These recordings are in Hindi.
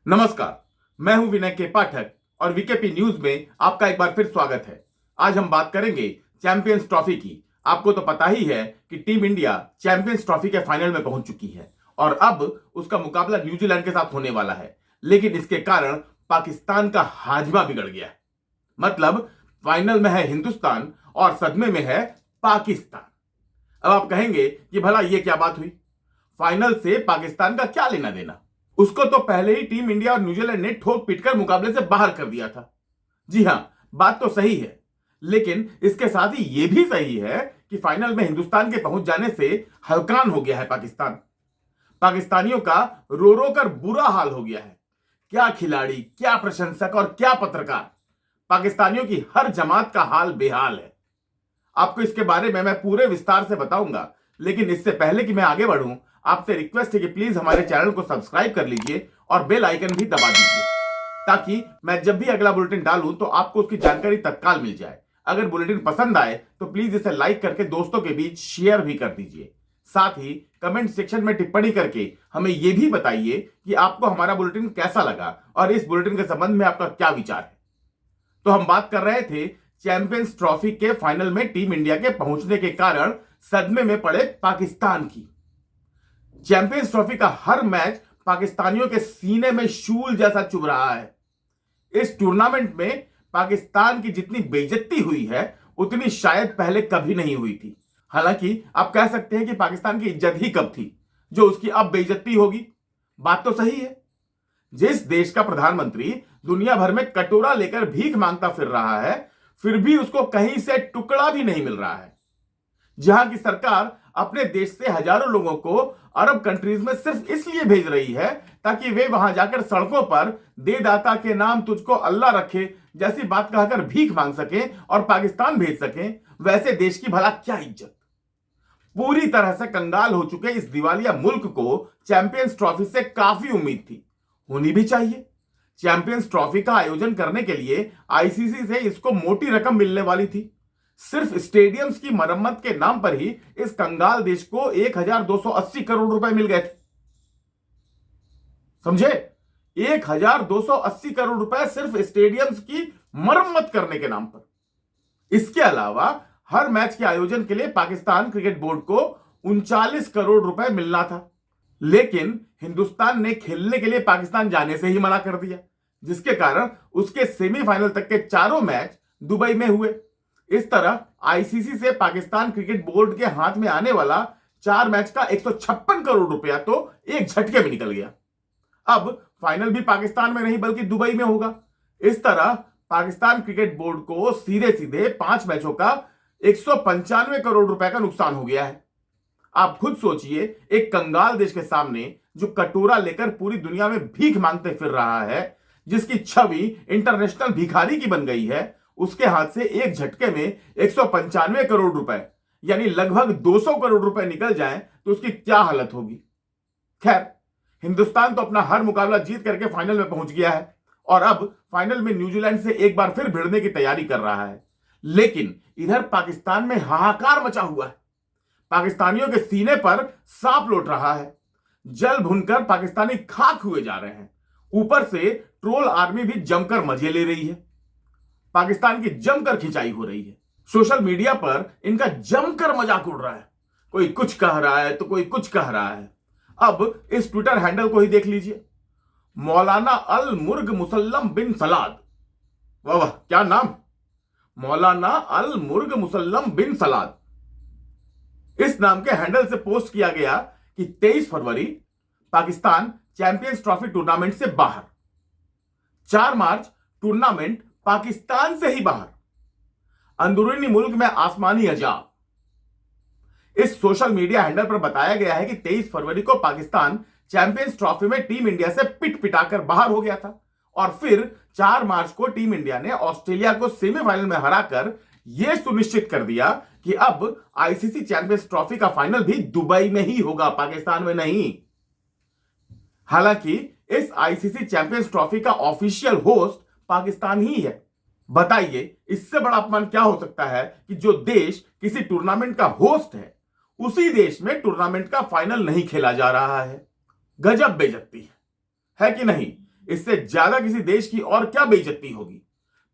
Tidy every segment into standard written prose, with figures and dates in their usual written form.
नमस्कार, मैं हूं विनय के पाठक और वीकेपी न्यूज में आपका एक बार फिर स्वागत है। आज हम बात करेंगे चैंपियंस ट्रॉफी की। आपको तो पता ही है कि टीम इंडिया चैंपियंस ट्रॉफी के फाइनल में पहुंच चुकी है और अब उसका मुकाबला न्यूजीलैंड के साथ होने वाला है। लेकिन इसके कारण पाकिस्तान का हाजमा बिगड़ गया है। मतलब फाइनल में है हिंदुस्तान और सदमे में है पाकिस्तान। अब आप कहेंगे कि भला ये क्या बात हुई, फाइनल से पाकिस्तान का क्या लेना देना। उसको तो पहले ही टीम इंडिया और न्यूजीलैंड ने ठोक पीटकर मुकाबले से बाहर कर दिया था। जी हां, बात तो सही है, लेकिन इसके साथ ही यह भी सही है कि फाइनल में हिंदुस्तान के पहुंच जाने से हलकान हो गया है पाकिस्तान। पाकिस्तानियों का रो रो कर बुरा हाल हो गया है। क्या खिलाड़ी, क्या प्रशंसक और क्या पत्रकार, पाकिस्तानियों की हर जमात का हाल बेहाल है। आपको इसके बारे में मैं पूरे विस्तार से बताऊंगा, लेकिन इससे पहले कि मैं आगे बढ़ूं, आपसे रिक्वेस्ट है कि प्लीज हमारे चैनल को सब्सक्राइब कर लीजिए और बेल आइकन भी दबा दीजिए, ताकि मैं जब भी अगला बुलेटिन डालूं तो आपको उसकी जानकारी तत्काल मिल जाए। अगर बुलेटिन पसंद आए तो प्लीज इसे लाइक करके दोस्तों के बीच शेयर भी कर दीजिए। साथ ही कमेंट सेक्शन में टिप्पणी करके हमें यह भी बताइए कि आपको हमारा बुलेटिन कैसा लगा और इस बुलेटिन के संबंध में आपका क्या विचार है। तो हम बात कर रहे थे चैंपियंस ट्रॉफी के फाइनल में टीम इंडिया के पहुंचने के कारण सदमे में पड़े पाकिस्तान की। चैंपियंस ट्रॉफी का हर मैच पाकिस्तानियों के सीने में शूल जैसा चुभ रहा है। इस टूर्नामेंट में पाकिस्तान की जितनी बेइज्जती हुई है उतनी शायद पहले कभी नहीं हुई थी। हालांकि आप कह सकते हैं कि पाकिस्तान की इज्जत ही कब थी जो उसकी अब बेइज्जती होगी। बात तो सही है। जिस देश का प्रधानमंत्री दुनिया भर में कटोरा लेकर भीख मांगता फिर रहा है, फिर भी उसको कहीं से टुकड़ा भी नहीं मिल रहा है। जहां की सरकार अपने देश से हजारों लोगों को अरब कंट्रीज में सिर्फ इसलिए भेज रही है ताकि वे वहां जाकर सड़कों पर दे दाता के नाम तुझको अल्लाह रखे जैसी बात कहकर भीख मांग सके और पाकिस्तान भेज सके, वैसे देश की भला क्या इज्जत। पूरी तरह से कंगाल हो चुके इस दिवालिया मुल्क को चैंपियंस ट्रॉफी से काफी उम्मीद थी, होनी भी चाहिए। चैंपियंस ट्रॉफी का आयोजन करने के लिए आईसीसी से इसको मोटी रकम मिलने वाली थी। सिर्फ स्टेडियम्स की मरम्मत के नाम पर ही इस कंगाल देश को 1280 करोड़ रुपए मिल गए थे। समझे, 1280 करोड़ रुपए सिर्फ स्टेडियम्स की मरम्मत करने के नाम पर। इसके अलावा हर मैच के आयोजन के लिए पाकिस्तान क्रिकेट बोर्ड को 39 करोड़ रुपए मिलना था, लेकिन हिंदुस्तान ने खेलने के लिए पाकिस्तान जाने से ही मना कर दिया, जिसके कारण उसके सेमीफाइनल तक के चारों मैच दुबई में हुए। इस तरह आईसीसी से पाकिस्तान क्रिकेट बोर्ड के हाथ में आने वाला 4 मैच का 156 करोड़ रुपया तो एक झटके में निकल गया। अब फाइनल भी पाकिस्तान में नहीं बल्कि दुबई में होगा। इस तरह पाकिस्तान क्रिकेट बोर्ड को सीधे सीधे 5 मैचों का 195 करोड़ रुपए का नुकसान हो गया है। आप खुद सोचिए, एक कंगाल देश के सामने जो कटोरा लेकर पूरी दुनिया में भीख मांगते फिर रहा है, जिसकी छवि इंटरनेशनल भिखारी की बन गई है, उसके हाथ से एक झटके में 195 करोड़ रुपए यानी लगभग 200 करोड़ रुपए निकल जाएं तो उसकी क्या हालत होगी। खैर, हिंदुस्तान तो अपना हर मुकाबला जीत करके फाइनल में पहुंच गया है और अब फाइनल में न्यूजीलैंड से एक बार फिर भिड़ने की तैयारी कर रहा है। लेकिन इधर पाकिस्तान में हाहाकार मचा हुआ है। पाकिस्तानियों के सीने पर सांप लौट रहा है। जल भुनकर पाकिस्तानी खाक हुए जा रहे हैं। ऊपर से ट्रोल आर्मी भी जमकर मजे ले रही है। पाकिस्तान की जमकर खिंचाई हो रही है। सोशल मीडिया पर इनका जमकर मजाक उड़ रहा है। कोई कुछ कह रहा है तो कोई कुछ कह रहा है। अब इस ट्विटर हैंडल को ही देख लीजिए, मौलाना अल मुर्ग मुसल्लम बिन सलाद। वाह वाह, क्या नाम, मौलाना अल मुर्ग मुसल्लम बिन सलाद। इस नाम के हैंडल से पोस्ट किया गया कि 23 फरवरी पाकिस्तान चैंपियंस ट्रॉफी टूर्नामेंट से बाहर, 4 मार्च टूर्नामेंट पाकिस्तान से ही बाहर, अंदरूनी मुल्क में आसमानी अजाब। इस सोशल मीडिया हैंडल पर बताया गया है कि 23 फरवरी को पाकिस्तान चैंपियंस ट्रॉफी में टीम इंडिया से पिट पिटाकर बाहर हो गया था और फिर 4 मार्च को टीम इंडिया ने ऑस्ट्रेलिया को सेमीफाइनल में हराकर यह सुनिश्चित कर दिया कि अब आईसीसी चैंपियंस ट्रॉफी का फाइनल भी दुबई में ही होगा, पाकिस्तान में नहीं। हालांकि इस आईसीसी चैंपियंस ट्रॉफी का ऑफिशियल होस्ट पाकिस्तान ही है। बताइए, इससे बड़ा अपमान क्या हो सकता है कि जो देश किसी टूर्नामेंट का होस्ट है, उसी देश में टूर्नामेंट का फाइनल नहीं खेला जा रहा है। गजब बेइज्जती है कि नहीं। इससे ज्यादा किसी देश की और क्या बेइज्जती होगी।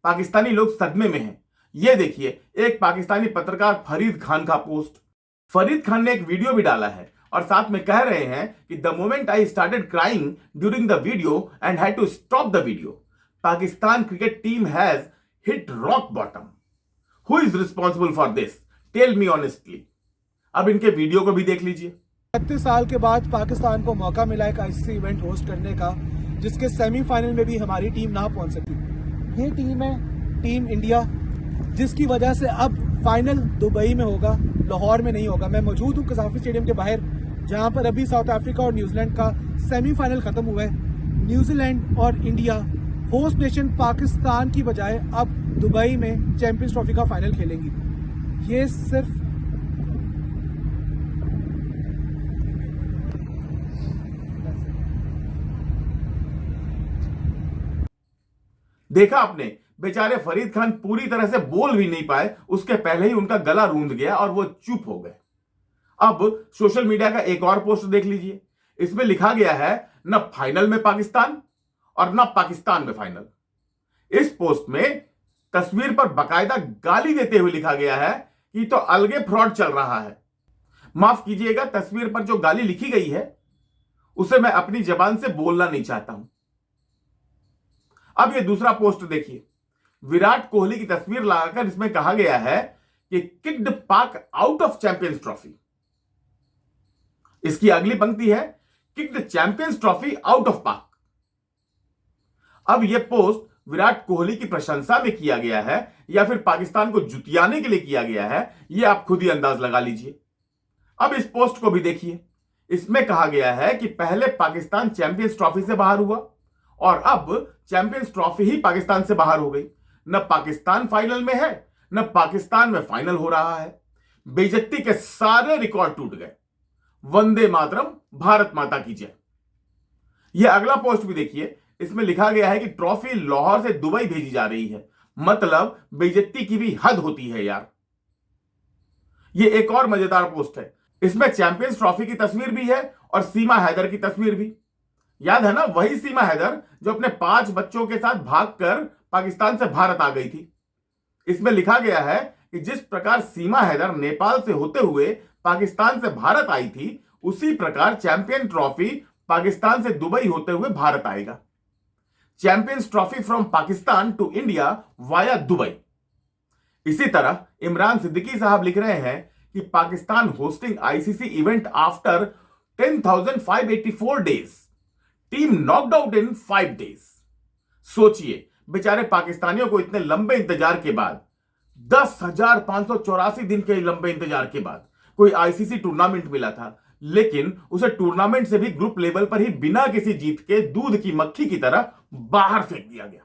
पाकिस्तानी लोग सदमे में हैं। ये देखिए एक पाकिस्तानी पत्रकार फरीद खान का पोस्ट। फरीद खान ने एक वीडियो भी डाला है और साथ में कह रहे हैं कि the moment I started crying during the video and had to stop the video, Pakistan cricket team has hit rock bottom. Who is responsible for this? Tell me honestly. अब इनके वीडियो को भी देख लीजिए। 36 साल के बाद पाकिस्तान को मौका मिला एक आईसीसी इवेंट होस्ट करने का, जिसके सेमीफाइनल में भी हमारी टीम ना पहुंच सकी। ये टीम है टीम इंडिया, जिसकी वजह से अब फाइनल दुबई में होगा, लाहौर में नहीं होगा। मैं मौजूद हूँ कज़ाफी स्टेडियम के बाहर, जहां पर अभी साउथ अफ्रीका और न्यूजीलैंड का सेमीफाइनल खत्म हुआ है। न्यूजीलैंड और इंडिया होस्ट नेशन पाकिस्तान की बजाय अब दुबई में चैंपियंस ट्रॉफी का फाइनल खेलेंगी। ये सिर्फ देखा आपने, बेचारे फरीद खान पूरी तरह से बोल भी नहीं पाए, उसके पहले ही उनका गला रूंध गया और वो चुप हो गए। अब सोशल मीडिया का एक और पोस्ट देख लीजिए। इसमें लिखा गया है न फाइनल में पाकिस्तान और न पाकिस्तान में फाइनल। इस पोस्ट में तस्वीर पर बकायदा गाली देते हुए लिखा गया है कि तो अलगे फ्रॉड चल रहा है। माफ कीजिएगा, तस्वीर पर जो गाली लिखी गई है उसे मैं अपनी जबान से बोलना नहीं चाहता हूं। अब ये दूसरा पोस्ट देखिए। विराट कोहली की तस्वीर लगाकर इसमें कहा गया है कि किक्ड पाक आउट ऑफ चैंपियंस ट्रॉफी। इसकी अगली पंक्ति है kicked champions trophy out of पाक। अब यह पोस्ट विराट कोहली की प्रशंसा में किया गया है या फिर पाकिस्तान को जुतियाने के लिए किया गया है, यह आप खुद ही अंदाज लगा लीजिए। अब इस पोस्ट को भी देखिए। इसमें कहा गया है कि पहले पाकिस्तान चैंपियंस ट्रॉफी से बाहर हुआ और अब चैंपियंस ट्रॉफी ही पाकिस्तान से बाहर हो गई। न पाकिस्तान फाइनल में है, न पाकिस्तान में फाइनल हो रहा है। बेइज्जती के सारे रिकॉर्ड टूट गए। वंदे मातरम, भारत माता की जय। यह अगला पोस्ट भी देखिए। इसमें लिखा गया है कि ट्रॉफी लाहौर से दुबई भेजी जा रही है। मतलब बेइज्जती की भी हद होती है यार। यह एक और मजेदार पोस्ट है। इसमें चैंपियंस ट्रॉफी की तस्वीर भी है और सीमा हैदर की तस्वीर भी। याद है ना, वही सीमा हैदर जो अपने 5 बच्चों के साथ भागकर पाकिस्तान से भारत आ गई थी। इसमें लिखा गया है कि जिस प्रकार सीमा हैदर नेपाल से होते हुए पाकिस्तान से भारत आई थी, उसी प्रकार चैंपियन ट्रॉफी पाकिस्तान से दुबई होते हुए भारत आएगा। Champions Trophy from Pakistan to India via Dubai. इसी तरह इमरान सिद्दीकी साहब लिख रहे हैं कि Pakistan hosting ICC event after 10,584 days, team knocked out in 5 days. सोचिए, बेचारे पाकिस्तानियों को इतने लंबे इंतजार के बाद, 10,584 दिन के लंबे इंतजार के बाद कोई आईसीसी टूर्नामेंट मिला था, लेकिन उसे टूर्नामेंट से भी ग्रुप लेवल पर ही बिना किसी जीत के दूध की मक्खी की तरह बाहर फेंक दिया गया।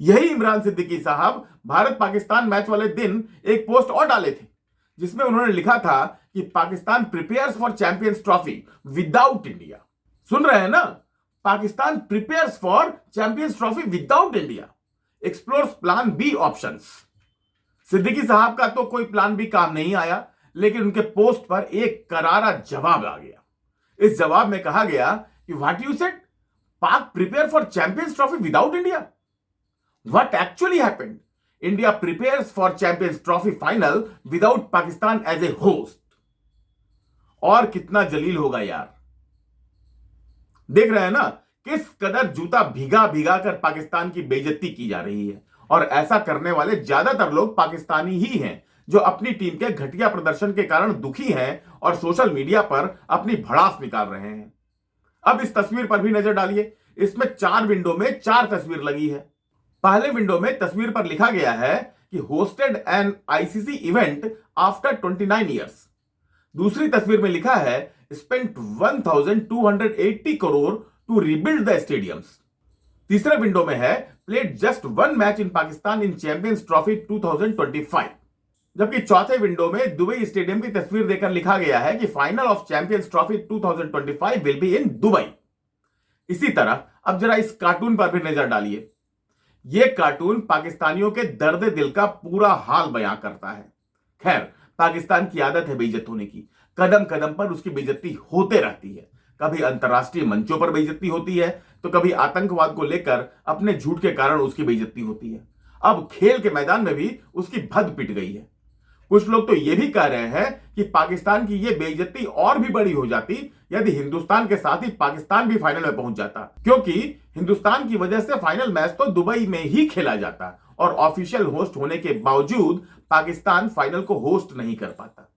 यही इमरान सिद्दीकी साहब भारत पाकिस्तान मैच वाले दिन एक पोस्ट और डाले थे, जिसमें उन्होंने लिखा था कि Pakistan prepares for Champions Trophy without India. सुन रहे हैं ना, Pakistan prepares for Champions Trophy without India, explores plan B options. Siddiqui साहब का तो कोई प्लान बी काम नहीं आया, लेकिन उनके पोस्ट पर एक करारा जवाब आ गया। इस जवाब में कहा गया कि what you said, Pak prepare for Champions Trophy without India. What actually happened, India prepares for Champions Trophy final without Pakistan as a host. और कितना जलील होगा यार। देख रहे हैं ना किस कदर जूता भिगा भिगा कर पाकिस्तान की बेइज्जती की जा रही है। और ऐसा करने वाले ज्यादातर लोग पाकिस्तानी ही हैं, जो अपनी टीम के घटिया प्रदर्शन के कारण दुखी हैं और सोशल मीडिया पर अपनी भड़ास निकाल रहे हैं। अब इस तस्वीर पर भी नजर डालिए। इसमें 4 विंडो में 4 तस्वीर लगी है। पहले विंडो में तस्वीर पर लिखा गया है कि hosted an ICC event after 29 years. दूसरी तस्वीर में लिखा है spent 1,280 crore to rebuild the stadiums. तीसरे विंडो में है played just 1 match in Pakistan in Champions Trophy 2025। जबकि चौथे विंडो में दुबई स्टेडियम की तस्वीर देकर लिखा गया है कि final of champions Trophy 2025 will be in Dubai. इसी तरह अब जरा इस कार्टून पर भी नजर डालिए। यह कार्टून पाकिस्तानियों के दर्द दिल का पूरा हाल बयां करता है। खैर, पाकिस्तान की आदत है बेइज्जत होने की। कदम कदम पर उसकी बेइज्जती होते रहती है। कभी अंतर्राष्ट्रीय मंचों पर बेइज्जती होती है, तो कभी आतंकवाद को लेकर अपने झूठ के कारण उसकी बेइज्जती होती है। अब खेल के मैदान में भी उसकी भद पिट गई है। कुछ लोग तो यह भी कह रहे हैं कि पाकिस्तान की यह बेइज्जती और भी बड़ी हो जाती यदि हिंदुस्तान के साथ ही पाकिस्तान भी फाइनल में पहुंच जाता, क्योंकि हिंदुस्तान की वजह से फाइनल मैच तो दुबई में ही खेला जाता और ऑफिशियल होस्ट होने के बावजूद पाकिस्तान फाइनल को होस्ट नहीं कर पाता।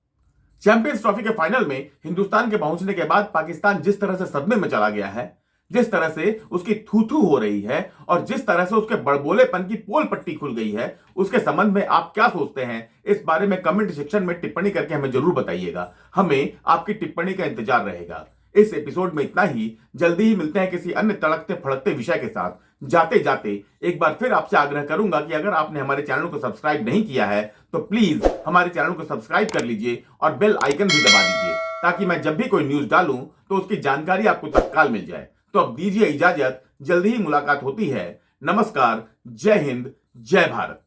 चैंपियंस ट्रॉफी के फाइनल में हिंदुस्तान के पहुंचने के बाद पाकिस्तान जिस तरह से सदमे में चला गया है, जिस तरह से उसकी थू-थू हो रही है और जिस तरह से उसके बड़बोलेपन की पोल पट्टी खुल गई है, उसके संबंध में आप क्या सोचते हैं, इस बारे में कमेंट सेक्शन में टिप्पणी करके हमें जरूर बताइएगा। हमें आपकी टिप्पणी का इंतजार रहेगा। इस एपिसोड में इतना ही। जल्दी ही मिलते हैं किसी अन्य तड़कते फड़कते विषय के साथ। जाते जाते एक बार फिर आपसे आग्रह करूंगा कि अगर आपने हमारे चैनल को सब्सक्राइब नहीं किया है तो प्लीज हमारे चैनल को सब्सक्राइब कर लीजिए और बेल आइकन भी दबा दीजिए, ताकि मैं जब भी कोई न्यूज डालूं तो उसकी जानकारी आपको तत्काल मिल जाए। तो अब दीजिए इजाजत, जल्दी ही मुलाकात होती है। नमस्कार, जय हिंद, जय भारत।